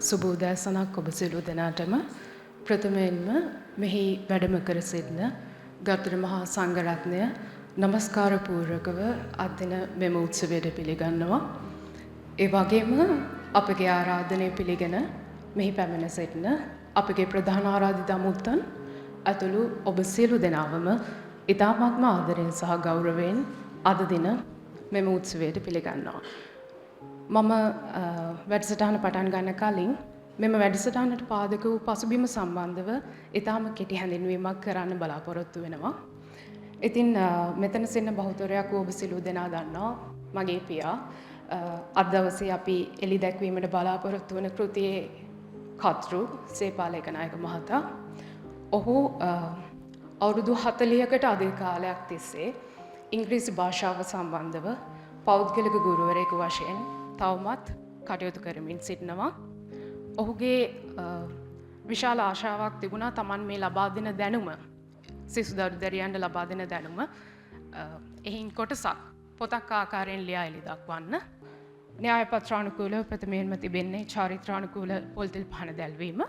සුබෝදෑසනක් ඔබ සියලු දෙනාටම ප්‍රථමයෙන්ම මෙහි වැඩම කර සිටින ගෞතම මහා සංඝරත්නය নমස්කාර පූර්වකව අදින මෙම උත්සවයට පිළිගන්නවා. ඒ වගේම අපගේ ආරාධනය පිළිගෙන මෙහි පැමිණ සිටින අපගේ ප්‍රධාන ආරාධිත අමුත්තන් ඇතුළු ඔබ සියලු දෙනාවම ඉතාමත්ම ආදරයෙන් සහ ගෞරවයෙන් අද දින මෙම උත්සවයට පිළිගන්නවා. මම වැඩසටහන පටන් ගන්න කලින් මෙම වැඩසටහනට පාදක වූ පසුබිම සම්බන්ධව ඉතාම කෙටි හැඳින්වීමක් කරන්න බලාපොරොත්තු වෙනවා. ඉතින් මෙතන සිටින බහුතරයක් ඔබ සියලු දෙනා දන්නවා මගේ පියා අද දවසේ අපි එළි දැක්වීමට බලාපොරොත්තු වන කෘතියේ කර්තෘ සේපාලේක නායක මහතා. ඔහු අවුරුදු 40කට අධික කාලයක් තිස්සේ ඉංග්‍රීසි භාෂාව සම්බන්ධව පෞද්ගලික ගුරුවරයෙකු වශයෙන් තවමත් කටයුතු කරමින් සිටිනවා. ඔහුගේ විශාල ආශාවක් තිබුණා තමන් මේ ලබා දෙන දැනුම සිසු දරුදරියන්ට ලබා දෙන දැනුම එහින් කොටසක් පොතක් ආකාරයෙන් ලියා එළි දක්වන්න. න්‍යාය පත්‍රානුකූලව ප්‍රථමයෙන්ම තිබෙන්නේ චාරිත්‍රානුකූල පොල්තෙල් පහන දැල්වීම.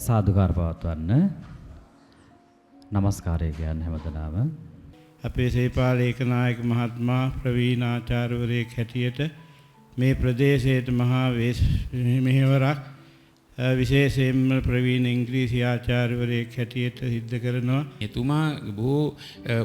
සාදුකාර පවත්වන්න নমස්කාරය කියන්නේ හැමදෙනාම අපේ සේපාලේක නායක මහත්මයා ප්‍රවීණ ආචාර්යවරයෙක් හැටියට මේ ප්‍රදේශයේ මහා මෙහෙවරක් විශේෂයෙන්ම ප්‍රවීණ ඉංග්‍රීසි ආචාර්යවරයෙක් හැටියට සිද්ධ කරනවා. එතුමා බොහෝ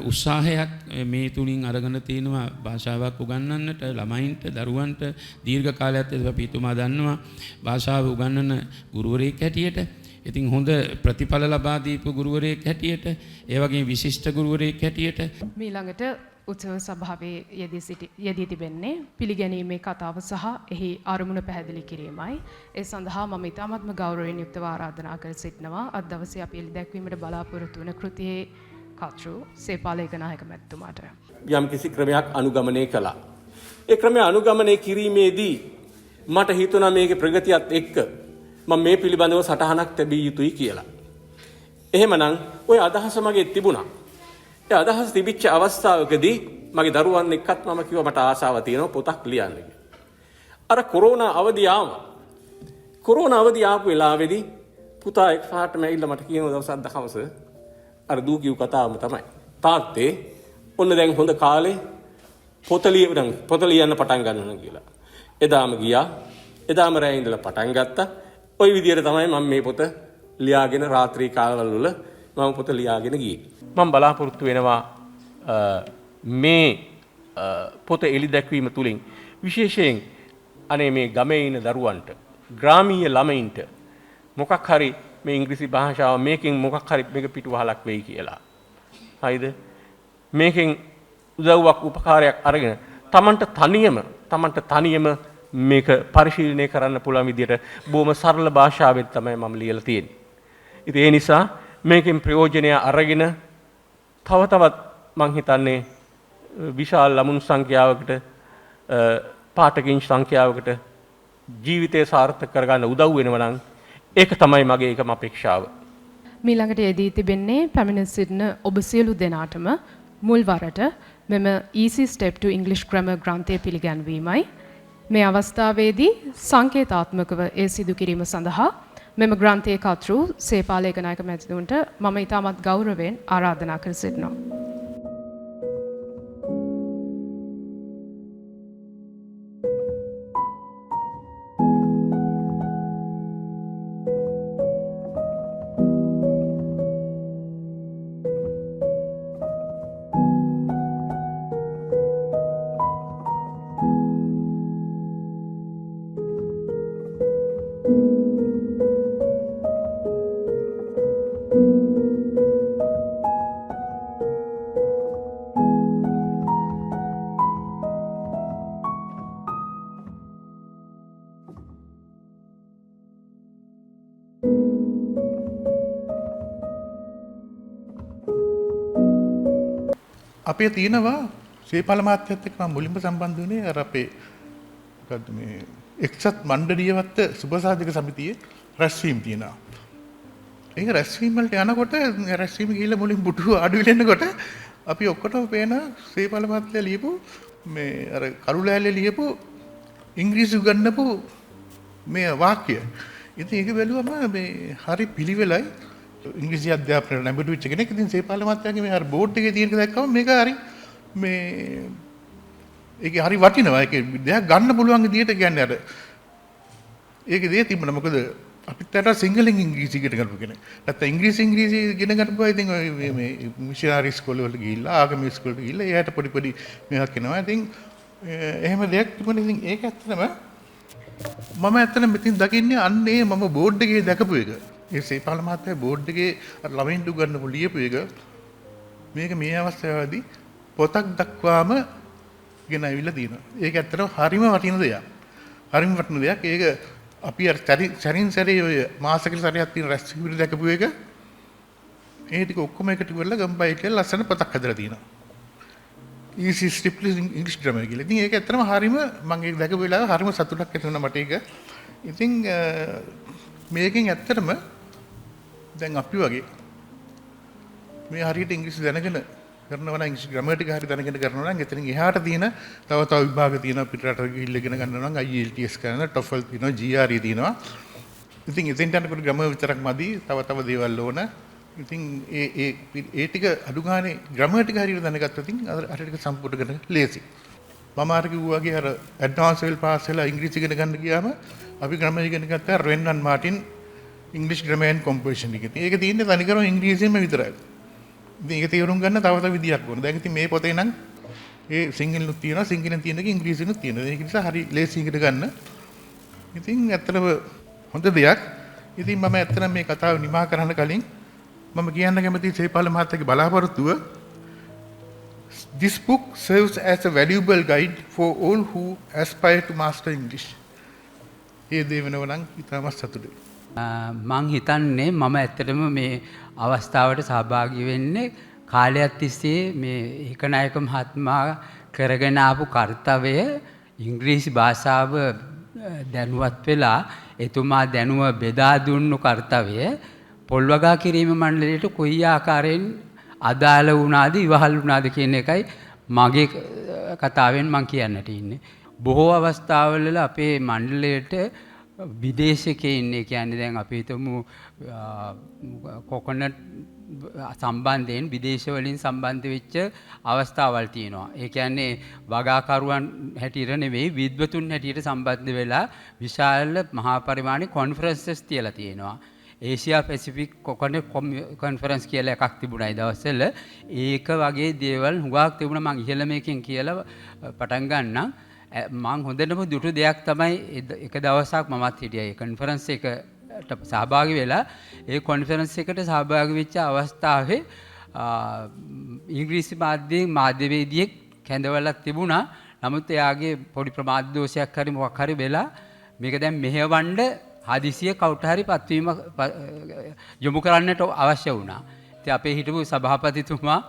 උත්සාහයක් මේ තුලින් අරගෙන තිනවා භාෂාවක් උගන්වන්නට ළමයින්ට දරුවන්ට දීර්ඝ කාලයක් තිස්සේ අපි එතුමා දන්නවා භාෂාව උගන්වන ගුරුවරයෙක් හැටියට. ඉතින් හොඳ ප්‍රතිඵල ලබා දීපු ගුරුවරයෙක් හැටියට ඒ වගේම විශිෂ්ට ගුරුවරයෙක් හැටියට ඊළඟට උත්සව සභාවේ යෙදී තිබෙන්නේ පිළිගැනීමේ කතාව සහ එහි අරමුණ පැහැදිලි කිරීමයි. ඒ සඳහා මම ඉතාමත්ම ගෞරවයෙන් යුක්තව ආරාධනා කර සිටිනවා අද දවසේ අපි එළි දැක්වීමට බලාපොරොත්තු වන කෘතියේ කර්තෘ සේපාලේක නායක මැතිතුමාට යම් කිසි ක්‍රමයක් අනුගමනය කළා. ඒ ක්‍රමය අනුගමනය කිරීමේදී මට හිතුණා මේකේ ප්‍රගතියත් එක්ක මම මේ පිළිබඳව සටහනක් තැබිය යුතුයි කියලා. එහෙමනම් ওই අදහස මගේ තිබුණා. ඒ අදහස තිබිච්ච අවස්ථාවකදී මගේ දරුවන් එක්කත් මම කිව්වා මට ආසාව තියෙනවා පොතක් ලියන්න කියලා. අර කොරෝනා අවධිය ආවා. කොරෝනා අවධිය ආපු වෙලාවේදී පුතා එක්පාරටම ඇවිල්ලා මට කියන දවසක් දහවස අර දූ කිව් කතාවම තමයි. තාත්තේ ඔන්න දැන් හොඳ කාලේ පොත ලියන්න පටන් ගන්නවා කියලා. එදාම ගියා. එදාම රැයේ ඉඳලා පටන් ගත්තා. ওই විදිහට තමයි මම මේ පොත ලියාගෙන රාත්‍රී කාලවල වල මම පොත ලියාගෙන ගියේ. මම බලාපොරොත්තු වෙනවා මේ පොත එළි දැක්වීම තුලින් විශේෂයෙන් අනේ මේ ගමේ ඉන්න දරුවන්ට ග්‍රාමීය ළමයින්ට මොකක් හරි මේ ඉංග්‍රීසි භාෂාව මේකෙන් මොකක් හරි මේක පිටුවහලක් වෙයි කියලා. හරිද? මේකෙන් උදව්වක් උපකාරයක් අරගෙන තමන්ට තනියම මේක පරිශීලනය කරන්න පුළුවන් විදිහට බොහොම සරල භාෂාවෙන් තමයි මම ලියලා තියෙන්නේ. ඉතින් ඒ නිසා මේකෙන් ප්‍රයෝජනය අරගෙන තව තවත් මං හිතන්නේ විශාල ළමුණු සංඛ්‍යාවකට පාඨකීන් සංඛ්‍යාවකට ජීවිතය සාර්ථක කරගන්න උදව් වෙනවා නම් ඒක තමයි මගේ එකම අපේක්ෂාව. ඊළඟට යෙදී තිබෙන්නේ පැමිණ සිටින ඔබ සියලු දෙනාටම මුල් වරට මෙම Easy Step to English Grammar ග්‍රන්ථය පිළිගැන්වීමයි. මේ අවස්ථාවේදී සංකේතාත්මකව ඒ සිදු කිරීම සඳහා මෙම ග්‍රන්ථයේ කර්තෘ සේපාලේක නායක මැතිතුමන්ට මම ඉතාමත් ගෞරවයෙන් ආරාධනා කර සිටිනවා. අපේ තියෙනවා සේපාල මාත්‍යත් එක්ක මම මුලින්ම සම්බන්ධ වුණේ අර අපේ මොකද්ද මේ එක්සත් මණ්ඩලීයවත් සුබසාධක සමිතියේ රැස්වීම තියෙනවා. ඒක රැස්වීම වලට යනකොට රැස්වීම ගිහිල්ලා මුලින් බුටු අඩු වෙලෙන්නකොට අපි ඔක්කොටම පේන සේපාල මාත්‍යා ලියපු මේ අර කරුලෑල්ලේ ලියපු ඉංග්‍රීසි උගන්වපු මේ වාක්‍ය. ඉතින් ඒක බැලුවම මේ හරි පිළිවෙලයි ඉංග්‍රීසි අධ්‍යාපනය ලැබුණු වෙච්ච කෙනෙක්. ඉතින් සේපාල මාත්‍යාගේ මේ අර බෝඩ් එකේ තියෙන එක දැක්කම මේක හරි මේ ඒක හරි වටිනවා. ඒක දෙයක් ගන්න පුළුවන් විදියට කියන්නේ අර ඒක දේ තිබුණා. මොකද අපිට අර සිංහලෙන් ඉංග්‍රීසි ඉගෙන ගන්න කෙනෙක්. නැත්නම් ඉංග්‍රීසි ඉගෙන ගන්නපුවා ඉතින් මේ මිෂනරි ඉස්කෝල වල ගිහිල්ලා ආගම ඉස්කෝලට ගිහිල්ලා එයාට පොඩි පොඩි මේවක් වෙනවා. ඉතින් එහෙම දෙයක් තිබුණා. ඉතින් ඒක ඇත්තටම මම ඇත්තටම මෙතින් දකින්නේ අන්නේ මම බෝඩ් එකේ දැකපු එක. ඒ සේපාල මහත්තයා බෝඩ් එකේ අර ළමයින්ට උගන්වපු ලියපු එක මේක මේ අවස්ථාවේදී පොතක් දක්වාම ගෙන ඇවිල්ලා තියෙනවා. ඒක ඇත්තටම හරිම වටින දෙයක්. හරිම වටින දෙයක්. ඒක අපි අර සැරින් සැරේ ඔය මාසෙකට සැරයක් තියෙන රැස්වීම දැකපු එක ඒ ටික ඔක්කොම එකට කරලා ගම්පයි කියලා ලස්සන පොතක් හදලා තියෙනවා. easy strictly English grammar කියලා. ඉතින් ඒක ඇත්තටම හරිම මම ඒක දැකපු වෙලාව හරිම සතුටක් ඇති වුණා මට ඒක. ඉතින් මේකෙන් ඇත්තටම දැන් අපි වගේ මේ හරියට ඉංග්‍රීසි දැනගෙන කරනවා නම් ඉංග්‍රීසි ග්‍රැමර් ටික හරියට දැනගෙන කරනවා නම් එතනින් එහාට තියෙන තව විභාග තියෙනවා පිටරට ගිහිල්ලා ඉගෙන ගන්නවා නම් IELTS කරනවා TOEFL තියෙනවා GRE තියෙනවා. ඉතින් එතෙන්ට යනකොට ග්‍රැමර් විතරක් මදි තව දේවල් ඕන. ඉතින් ඒ ටික අඩු ගානේ ග්‍රැමර් ටික හරියට දැනගත්තොත් ඉතින් අර ටික සම්පූර්ණ කරන්න ලේසි. මම අර කිව්වාගේ අර ඇඩ්වාන්ස් ලෙවල් පාස් වෙලා ඉංග්‍රීසි ඉගෙන ගන්න ගියාම අපි ග්‍රැමර් ඉගෙන ගත්තා රෙන්වන් මාටින් ඉංග්‍රීසි ග්‍රැමර් ඇන්ඩ් කොම්පොසිෂන් එක. ඒක තියෙන්නේ තනිකරම ඉංග්‍රීසියෙන්ම විතරයි. ඉතින් ඒක තේරුම් ගන්න තව විදියක් ඕන. දැන් ඉතින් මේ පොතේ නම් ඒ සිංහලෙනුත් තියෙනවා සිංහලෙන් තියෙන එක ඉංග්‍රීසියෙනුත් තියෙනවා. ඒක නිසා හරි ලේසි ඉගෙන ගන්න. ඉතින් ඇත්තටම හොඳ දෙයක්. ඉතින් මම ඇත්තටම මේ කතාව නිමා කරන්න කලින් මම කියන්න කැමති සේපාල මහත්තයාගේ බලාපොරොත්තුව this book serves as a valuable guide for all who aspire to master English. ඒ දේ වෙනව නම් ඉතාමත් සතුටුයි. මං හිතන්නේ මම ඇත්තටම මේ අවස්ථාවට සහභාගී වෙන්නේ කාලයක් තිස්සේ මේ ඒකනායක මහත්මයා කරගෙන ආපු කාර්යය ඉංග්‍රීසි භාෂාව දැනුවත් වෙලා එතුමා දැනුම බෙදා දුන්නු කාර්යය පොල්වගා කිරීම මණ්ඩලයට කොයි ආකාරයෙන් අදාළ වුණාද ඉවහල් වුණාද කියන එකයි මගේ කතාවෙන් මම කියන්නට ඉන්නේ. බොහෝ අවස්ථාවල අපේ මණ්ඩලයට විදේශිකයින් ඉන්නේ කියන්නේ දැන් අපි හිතමු කොකොනට් සම්බන්ධයෙන් විදේශ වලින් සම්බන්ධ වෙච්ච අවස්ථාවල් තියෙනවා. ඒ කියන්නේ වගාකරුවන් හැටියට නෙවෙයි විද්වතුන් හැටියට සම්බන්ධ වෙලා විශාල මහා පරිමාණයේ කොන්ෆරන්සස් තියලා තියෙනවා. ඒසියා පැසිෆික් කොකොනට් කොන්ෆරන්ස් කියලා එකක් තිබුණා ඒ දවස්වල. ඒක වගේ දේවල් හුඟක් තිබුණා. මම ඉහළ මේකෙන් කියලා පටන් ගන්නම්. මං හොඳටම දුටු දෙයක් තමයි එක දවසක් මමත් හිටියා ඒ කොන්ෆරන්ස් එකට සහභාගී වෙලා ඒ කොන්ෆරන්ස් එකට සහභාගී වෙච්ච අවස්ථාවේ ඉංග්‍රීසි මාධ්‍යවේදියෙක් කැඳවලා තිබුණා. නමුත් එයාගේ පොඩි ප්‍රමාද දෝෂයක් හරි මොකක් හරි වෙලා මේක දැන් මෙහෙවන්න හදිසිය කවුට හරි පත්වීම යොමු කරන්නට අවශ්‍ය වුණා. ඉතින් අපේ හිටපු සභාපතිතුමා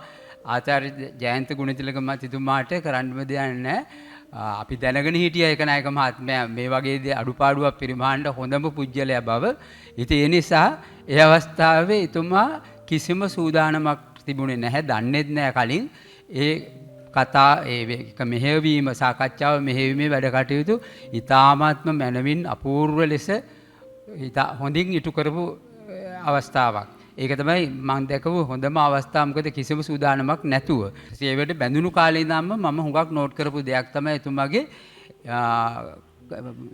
ආචාර්ය ජයන්ත ගුණතිලක මහත්මයාට කරන්නම දෙයක් නැහැ. අපි දැනගෙන හිටිය ඒකනායක මහත්මයා මේ වගේ අඩුපාඩුවක් පරිමාණයට හොඳම පුජ්‍යලයා බව. ඉතින් ඒ නිසා ඒ අවස්ථාවේ එතුමා කිසිම සූදානමක් තිබුණේ නැහැ. දන්නේත් නැහැ කලින්. ඒ කතා ඒක මෙහෙයවීම සාකච්ඡාව මෙහෙයීමේ වැඩ කටයුතු ඉතාමත්ම මනමින් අපූර්ව ලෙස හොඳින් ඉටු කරපු අවස්ථාවක්. ඒක තමයි මම දැකපු හොඳම අවස්ථාව. මොකද කිසිම සූදානමක් නැතුව සේවයට බැඳුණු කාලේ ඉඳන්ම මම හුඟක් නෝට් කරපු දෙයක් තමයි එතුමාගේ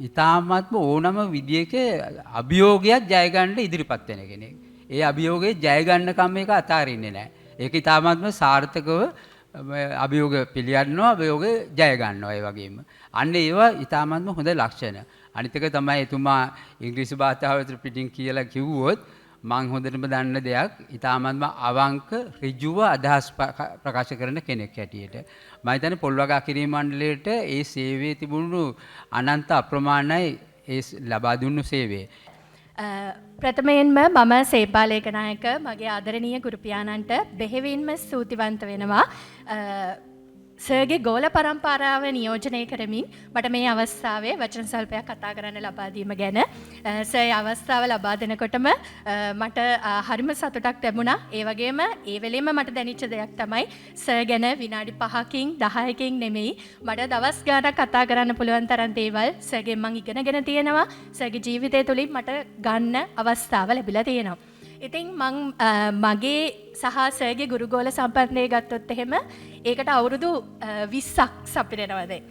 ඉතාමත්ම ඕනම විදියක අභියෝගයක් ජය ගන්න ඉදිරිපත් වෙන කෙනෙක්. ඒ අභියෝගේ ජය ගන්නකම් මේක අතාරින්නේ නැහැ. ඒක ඉතාමත්ම සාර්ථකව අභියෝග පිළිගන්නවා අභියෝග ජය ගන්නවා. ඒ වගේම අන්න ඒවා ඉතාමත්ම හොඳ ලක්ෂණ. අනිත් එක තමයි එතුමා ඉංග්‍රීසි භාෂාවට පිටින් කියලා කිව්වොත් මං හොඳටම දන්න දෙයක් ඉතාමත්ම අවංක ඍජුව අදහස් ප්‍රකාශ කරන කෙනෙක් හැටියට මම හිතන්නේ පොල්වගා කිරීම මණ්ඩලයට ඒ සේවයේ තිබුණු අනන්ත අප්‍රමාණයි ඒ ලබා දුන්නු සේවය. ප්‍රථමයෙන්ම මම සේපාලේකනායක මගේ ආදරණීය ගුරු පියාණන්ට බෙහෙවින්ම ස්තුතිවන්ත වෙනවා. සර්ගේ ගෝල පරම්පරාව නියෝජනය කරමින් මට මේ අවස්ථාවේ වචන සල්පයක් කතා කරන්න ලබා දීම ගැන සර් අවස්ථාව ලබා දෙනකොටම මට හරිම සතුටක් ලැබුණා. ඒ වගේම ඒ වෙලෙම මට දැනෙච්ච දෙයක් තමයි සර් ගැන විනාඩි 5කින් 10කින් නෙමෙයි මට දවස් ගාණක් කතා කරන්න පුළුවන් තරම් දේවල් සර්ගෙන් මම ඉගෙනගෙන තියෙනවා. සර්ගේ ජීවිතය තුළින් මට ගන්න අවස්ථාව ලැබිලා තියෙනවා. ඉතින් මං මගේ සහ සර්ගේ ගුරුගෝල සම්බන්ධය ගත්තොත් එහෙම ඒකට අවුරුදු 20ක් සපිරෙනවා දැන්.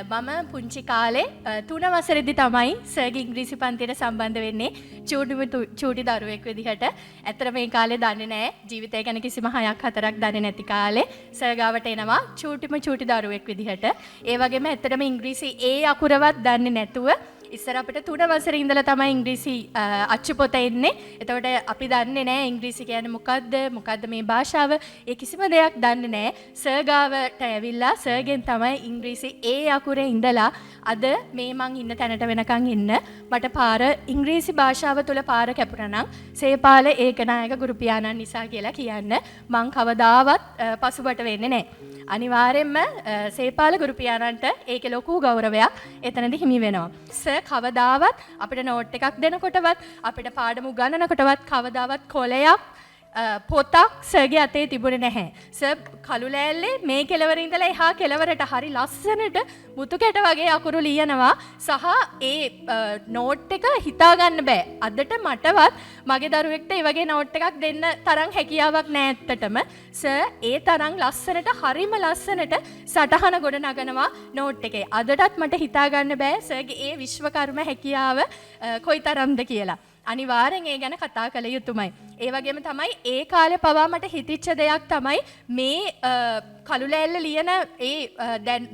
මම පුංචි කාලේ 3 වසරේදී තමයි සර්ගේ ඉංග්‍රීසි පන්තියට සම්බන්ධ වෙන්නේ චූටි දරුවෙක් විදිහට. ඇත්තට මේ කාලේ දන්නේ නැහැ ජීවිතය ගැන කිසිම 6ක් 4ක් දන්නේ නැති කාලේ සර් ගාවට එනවා චූටි දරුවෙක් විදිහට. ඒ වගේම ඇත්තටම ඉංග්‍රීසි ඒ අකුරවත් දන්නේ නැතුව ඉස්සර අපිට 3 වසරේ ඉඳලා තමයි ඉංග්‍රීසි අච්චු පොත එන්නේ. එතකොට අපි දන්නේ නැහැ ඉංග්‍රීසි කියන්නේ මොකද්ද මේ භාෂාව. ඒ කිසිම දෙයක් දන්නේ නැහැ. සර් ගාවට ඇවිල්ලා සර්ගෙන් තමයි ඉංග්‍රීසි ඒ අකුරේ ඉඳලා අද මේ මං ඉන්න තැනට වෙනකන් ඉන්න මට පාර ඉංග්‍රීසි භාෂාව තුල පාර කැපුණා නම් සේපාල ඒකනායක ගුරු පියාණන් නිසා කියලා කියන්න මං කවදාවත් පසුබට වෙන්නේ නැහැ. අනිවාර්යෙන්ම සේපාල ගුරු පියාණන්ට ඒකේ ලොකු ගෞරවයක් එතනදී හිමි වෙනවා. සර් කවදාවත් අපිට නෝට් එකක් දෙනකොටවත් අපිට පාඩම උගන්වනකොටවත් කවදාවත් කොලයක් පොතක් සර්ගේ අතේ තිබුණේ නැහැ. සර් කළු ලෑල්ලේ මේ කෙළවර ඉඳලා එහා කෙළවරට හරි ලස්සනට මුතු කැට වගේ අකුරු ලියනවා සහ ඒ නෝට් එක හිතා ගන්න බෑ. අදට මටවත් මගේ දරුවෙක්ට ඒ වගේ නෝට් එකක් දෙන්න තරම් හැකියාවක් නැහැ ඇත්තටම. සර් ඒ තරම් ලස්සනට හරිම ලස්සනට සටහන ගොඩ නගනවා නෝට් එකේ. අදටත් මට හිතා ගන්න බෑ සර්ගේ ඒ විශ්වකර්ම හැකියාව කොයිතරම්ද කියලා. අනිවාර්යෙන් ඒ ගැන කතා කළ යුතුමයි. ඒ වගේම තමයි ඒ කාලේ පවා මට හිතිච්ච දෙයක් තමයි මේ කළු ලෑල්ල ලියන ඒ දැන්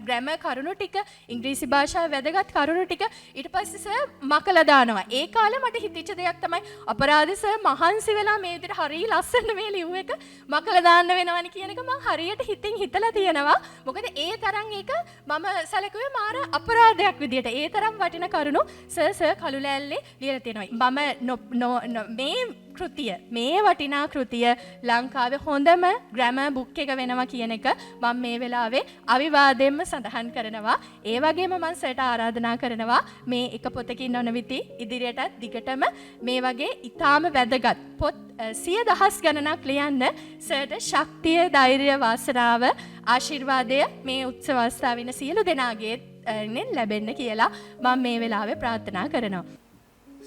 ග්‍රැමර් කරුණු ටික ඉංග්‍රීසි භාෂාවේ වැදගත් කරුණු ටික ඊට පස්සේ සර් මකලා දානවා. ඒ කාලේ මට හිතිච්ච දෙයක් තමයි අපරාධ සර් මහන්සි වෙලා මේ විදිහට හරිය ලස්සන මේ ලියුව එක මකලා දාන්න වෙනවනේ කියන එක මම හරියට හිතින් හිතලා තියෙනවා. මොකද ඒ තරම් ඒක මම සැලකුවේ මාර අපරාධයක් විදිහට. ඒ තරම් වටින කරුණු සර් කළු ලෑල්ලේ ලියලා තියෙනවා. මම මේ කෘතිය මේ වටිනා කෘතිය ලංකාවේ හොඳම ග්‍රැමර් බුක් එක වෙනවා කියන එක මම මේ වෙලාවේ අවිවාදයෙන්ම සඳහන් කරනවා. ඒ වගේම මම සර්ට ආරාධනා කරනවා මේ එක පොතකින් නොනවිති ඉදිරියටත් දිගටම මේ වගේ ඊටාම වැදගත් පොත් 100,000 ගණනක් ලියන්න සර්ට ශක්තිය, ධෛර්යය, වාසනාව, ආශිර්වාදය මේ උත්සව අවස්ථාවේ ඉන්න සියලු දෙනාගේ ලැබෙන්න කියලා මම මේ වෙලාවේ ප්‍රාර්ථනා කරනවා.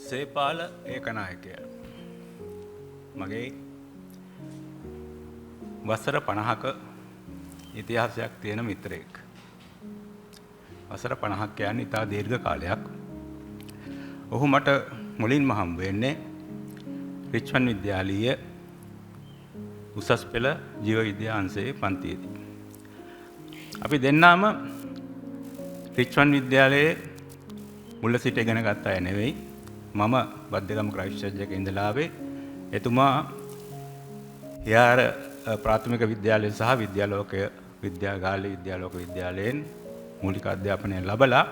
සේපාල ඒකනායකය මගේ වසර 50ක ඉතිහාසයක් තියෙන මිත්‍රයෙක්. වසර 50ක් කියන්නේ ඉතා දීර්ඝ කාලයක්. ඔහු මට මුලින්ම හම්බ වෙන්නේ රිච්මන්ඩ් විද්‍යාලීය උසස් පෙළ ජීව විද්‍යා අංශයේ පන්තියේදී. අපි දෙන්නාම රිච්මන්ඩ් විද්‍යාලයේ මුල සිට ඉගෙන ගත්ත අය නෙවෙයි. මම බද්දගම ක්‍රයිස්ට් චර්ච් එකේ ඉඳලා ආවේ. එතුමා යාර ප්‍රාථමික විද්‍යාලය සහ විද්‍යාලෝක විද්‍යාලයෙන් මූලික අධ්‍යාපනය ලැබලා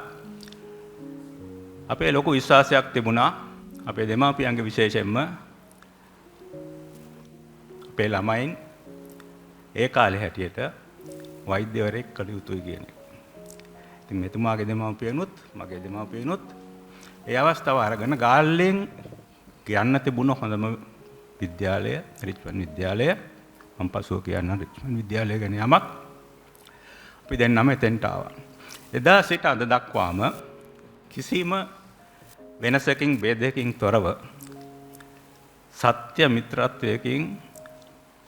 අපේ ලොකු විශ්වාසයක් තිබුණා අපේ දෙමාපියන්ගේ විශේෂයෙන්ම අපේ ළමයින් ඒ කාලේ හැටියට වෛද්‍යවරයෙක් කළ යුතුයි කියන එක. ඉතින් මෙතුමාගේ දෙමාපියනුත් මගේ දෙමාපියනුත් ඒ අවස්ථාව අරගෙන ගාල්ලෙන් යන්න තිබුණ හොඳම විද්‍යාලය රිච්මන්ඩ් විද්‍යාලය. මම පසුව කියන්න රිච්මන්ඩ් විද්‍යාලය ගැන යමක්. අපි දෙන්නම එතෙන්ට ආවා. එදා සිට අද දක්වාම කිසිම වෙනසකින් ભેදයකින් තොරව සත්‍ය මිත්‍රත්වයකින්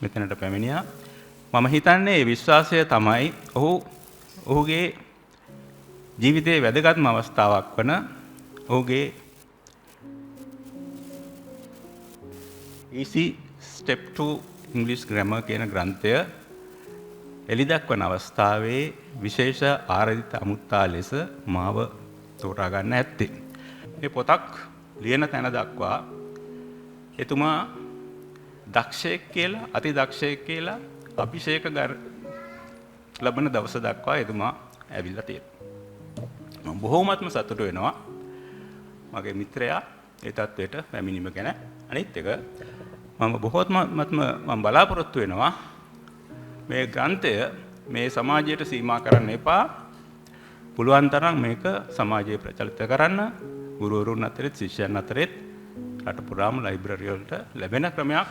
මෙතනට පැමිණියා. මම හිතන්නේ මේ විශ්වාසය තමයි ඔහුගේ ජීවිතයේ වැදගත්ම අවස්ථාවක් වන ඔහුගේ Easy Step to English Grammar කියන ග්‍රන්ථය එළිදක්වන අවස්ථාවේ විශේෂ ආරාධිත අමුත්තා ලෙස මාව තෝරා ගන්න ඇත්තේ. මේ පොතක් ලියන තැන දක්වා එතුමා දක්ෂයෙක් කියලා, අති දක්ෂයෙක් කියලා අභිෂේක ලැබෙන දවස දක්වා එතුමා ඇවිල්ලා තියෙනවා. මම බොහෝමත්ම සතුටු වෙනවා. මගේ මිත්‍රයා ඒ තත්ත්වයට පැමිණීම ගැන. අනිත් එක මම බොහෝමත්ම මම බලාපොරොත්තු වෙනවා මේ ග්‍රන්ථය මේ සමාජයට සීමා කරන්න එපා. පුළුවන් තරම් මේක සමාජයේ ප්‍රචලිත කරන්න ගුරුවරුන් අතරෙත් ශිෂ්‍යයන් අතරෙත් රට පුරාම ලයිබ්‍රරි වලට ලැබෙන ක්‍රමයක්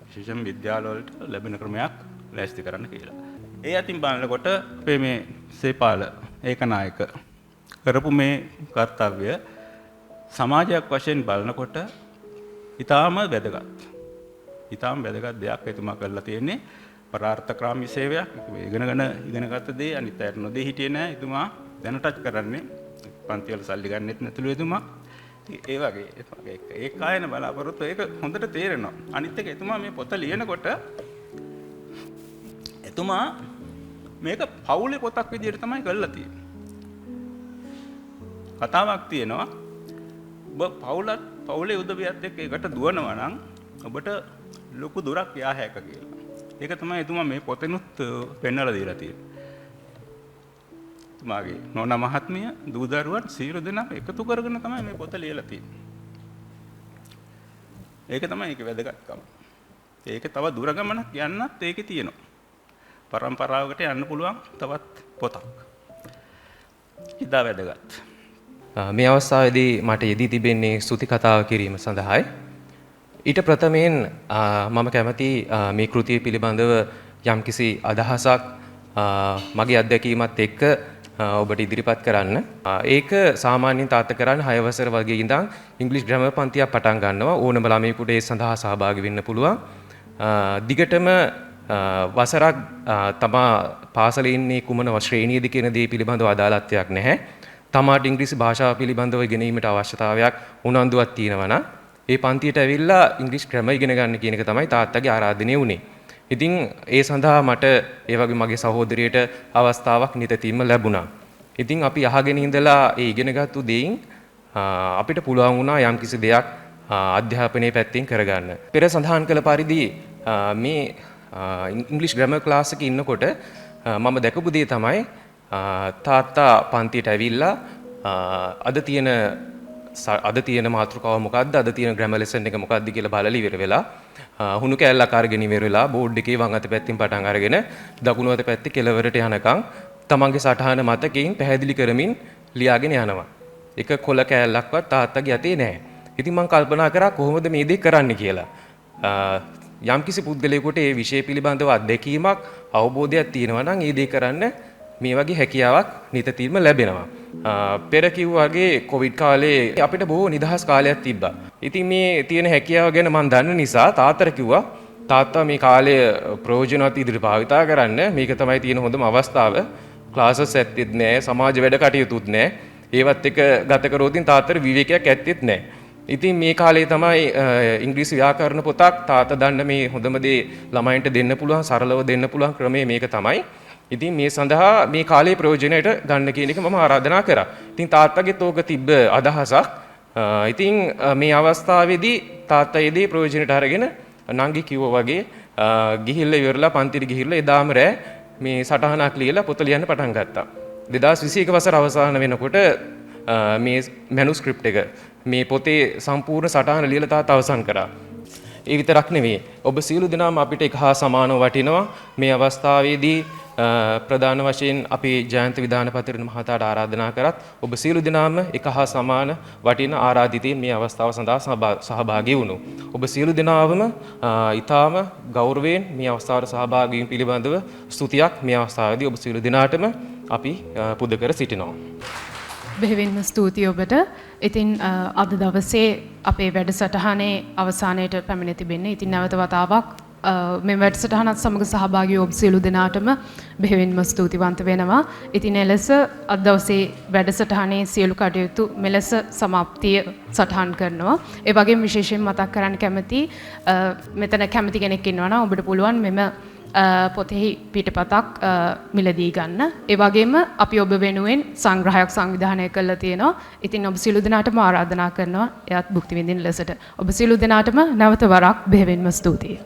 විශේෂම විද්‍යාල වලට ලැබෙන ක්‍රමයක් ලෑස්ති කරන්න කියලා. ඒ අතින් බලනකොට අපේ මේ සේපාල ඒකනායක කරපු මේ කාර්යය සමාජයක් වශයෙන් බලනකොට ඊටාම වැදගත්. ඊටාම වැදගත් දෙයක් එතුමා කරලා තියෙන්නේ පරාර්ථකාමී සේවයක්. ඉගෙනගත්ත දේ අනිත් අයට නොදී හිටියේ නෑ. එතුමා දැනටත් කරන්නේ පන්ති වල සල්ලි ගන්නෙත් නැතුළු එතුමා. ඒ වගේ ඒ කායන බලාපොරොත්තු ඒක හොඳට තේරෙනවා. අනිත් එක එතුමා මේ පොත ලියනකොට එතුමා මේක පවුලේ පොතක් විදිහට තමයි කරලා තියෙන්නේ. කතාවක් තියෙනවා. ඔබ පවුලේ උදවියත් එක්ක එකට දුවනවා නම් ඔබට ලොකු දුරක් යා හැක කියලා. ඒක තමයි එතුමා මේ පොතෙනුත් පෙන්වලා දීලා තියෙන්නේ. එතුමාගේ නෝනා මහත්මිය දූ දරුවන් සියලු දෙනා එකතු කරගෙන තමයි මේ පොත ලියලා තියෙන්නේ. ඒක තමයි ඒකේ වැදගත්කම. ඒක තව දුර ගමනක් යන්නත් ඒකේ තියෙනවා. පරම්පරාවකට යන්න පුළුවන් තවත් පොතක්. ඉදා වැදගත්. මේ අවස්ථාවේදී මට යෙදී තිබෙන්නේ ස්තුති කතාව කිරීම සඳහායි. ඊට ප්‍රථමයෙන් මම කැමති මේ කෘතිය පිළිබඳව යම්කිසි අදහසක් මගේ අත්දැකීමත් එක්ක ඔබට ඉදිරිපත් කරන්න. ඒක සාමාන්‍යයෙන් තාත්තා කරන්නේ 6 වසර වගේ ඉඳන් ඉංග්‍රීසි ග්‍රැමර් පන්තියක් පටන් ගන්නවා. ඕනම ළමයෙකුට ඒ සඳහා සහභාගී වෙන්න පුළුවන්. දිගටම වසරක් තමා පාසලේ ඉන්නේ කුමන ශ්‍රේණියේද කියන දේ පිළිබඳව අදාළත්වයක් නැහැ. තමාට ඉංග්‍රීසි භාෂාව පිළිබඳව ඉගෙනීමට අවශ්‍යතාවයක් උනන්දුවක් තියෙනවා නම් ඒ පන්තියට ඇවිල්ලා ඉංග්‍රීසි ග්‍රැමර් ඉගෙන ගන්න කියන එක තමයි තාත්තගේ ආරාධනය වුණේ. ඉතින් ඒ සඳහා මට ඒ වගේ මගේ සහෝදරියට අවස්ථාවක් නිතින්ම ලැබුණා. ඉතින් අපි අහගෙන ඉඳලා ඒ ඉගෙනගත්තු දෙයින් අපිට පුළුවන් වුණා යම්කිසි දෙයක් අධ්‍යාපනයේ පැත්තෙන් කරගන්න. පෙර සඳහන් කළ පරිදි මේ ඉංග්‍රීසි ග්‍රැමර් ක්ලාස් එකේ ඉන්නකොට මම දැකපු දේ තමයි තාත්තා පන්තියට ඇවිල්ලා අද තියෙන මාතෘකාව මොකද්ද, අද තියෙන ග්‍රැමර් ලෙසන් එක මොකද්ද කියලා බලලා ඉවර වෙලා හුණු කෑල්ලක් අරගෙන ඉවර වෙලා බෝඩ් එකේ වම් අත පැත්තෙන් පටන් අරගෙන දකුණු අත පැත්තේ කෙළවරට යනකම් තමන්ගේ සටහන මතකයෙන් පැහැදිලි කරමින් ලියාගෙන යනවා. එක කොළ කෑල්ලක්වත් තාත්තගේ අතේ නැහැ. ඉතින් මම කල්පනා කරා කොහොමද මේ දේ කරන්න කියලා. යම්කිසි පුද්ගලයෙකුට ඒ විෂය පිළිබඳව අත්දැකීමක් අවබෝධයක් තියෙනවා නම් ඒ දේ කරන්න මේ වගේ හැකියාවක් නිතින්ම ලැබෙනවා. පෙර කිව්වාගේ කොවිඩ් කාලේ අපිට බොහෝ නිදහස් කාලයක් තිබ්බා. ඉතින් මේ තියෙන හැකියාව ගැන මම දන්න නිසා තාත්තට කිව්වා තාත්තා මේ කාලය ප්‍රයෝජනවත් ඉදිරියට භාවිතා කරන්න. මේක තමයි තියෙන හොඳම අවස්ථාව. ක්ලාසස් ඇත්තෙත් නැහැ, සමාජ වැඩ කටයුතුත් නැහැ. ඒවත් එක ගත කරොත් තාත්තට විවේකයක් ඇත්තෙත් නැහැ. ඉතින් මේ කාලේ තමයි ඉංග්‍රීසි ව්‍යාකරණ පොතක් තාත්තා දන්න මේ හොඳම දේ ළමයින්ට දෙන්න පුළුවන්, සරලව දෙන්න පුළුවන් ක්‍රමය මේක තමයි. ඉතින් මේ සඳහා මේ කාලේ ප්‍රයෝජනයට ගන්න කියන එක මම ආරාධනා කරා. ඉතින් තාත්තගෙත් ඕක තිබ්බ අදහසක්. ඉතින් මේ අවස්ථාවේදී තාත්තා ඒ දේ ප්‍රයෝජනයට අරගෙන නංගි කිව්වා වගේ ගිහිල්ලා ඉවරලා පන්තිට ගිහිල්ලා එදාම රෑ මේ සටහනක් ලියලා පොත ලියන්න පටන් ගත්තා. 2021 වසර අවසාන වෙනකොට මේ මැනුස්ක්‍රිප්ට් එක මේ පොතේ සම්පූර්ණ සටහන ලියලා තාත්තා අවසන් කරා. ඒ විතරක් නෙවෙයි. ඔබ සියලු දෙනාම අපිට එක හා සමානව වටිනවා. මේ අවස්ථාවේදී ප්‍රධාන වශයෙන් අපේ ජයන්ත විධානපතිරණ මහතාට ආරාධනා කරත් ඔබ සියලු දෙනාම එක හා සමාන වටින ආරාධිතයින් මේ අවස්ථාව සඳහා සහභාගී වුණු. ඔබ සියලු දෙනාවම ඊටාම ගෞරවයෙන් මේ අවස්ථාවට සහභාගී වීම පිළිබඳව ස්තුතියක් මේ අවස්ථාවේදී ඔබ සියලු දෙනාටම අපි පුද කර සිටිනවා. බෙහෙවින්ම ස්තුතියි ඔබට. ඉතින් අද දවසේ අපේ වැඩසටහනේ අවසානයේට පැමිණ තිබෙන්නේ. ඉතින් නැවත වතාවක් මේ වැඩසටහනත් සමග සහභාගී ඔබ සියලු දෙනාටම බෙහෙවින්ම ස්තුතිවන්ත වෙනවා. ඉතින් එලෙස අද දවසේ වැඩසටහනේ සියලු කටයුතු මෙලෙස සමාප්තිය සටහන් කරනවා. ඒ වගේම විශේෂයෙන් මතක් කරන්න කැමති මෙතන කැමති කෙනෙක් ඉන්නවා නම් ඔබට පුළුවන් මෙම පොතෙහි පිටපතක් මිලදී ගන්න. ඒ වගේම අපි ඔබ වෙනුවෙන් සංග්‍රහයක් සංවිධානය කරලා තියෙනවා. ඉතින් ඔබ සියලු දෙනාටම ආරාධනා කරනවා එයත් භුක්ති විඳින ලෙසට. ඔබ සියලු දෙනාටම නැවත වරක් බෙහෙවින්ම ස්තුතියි.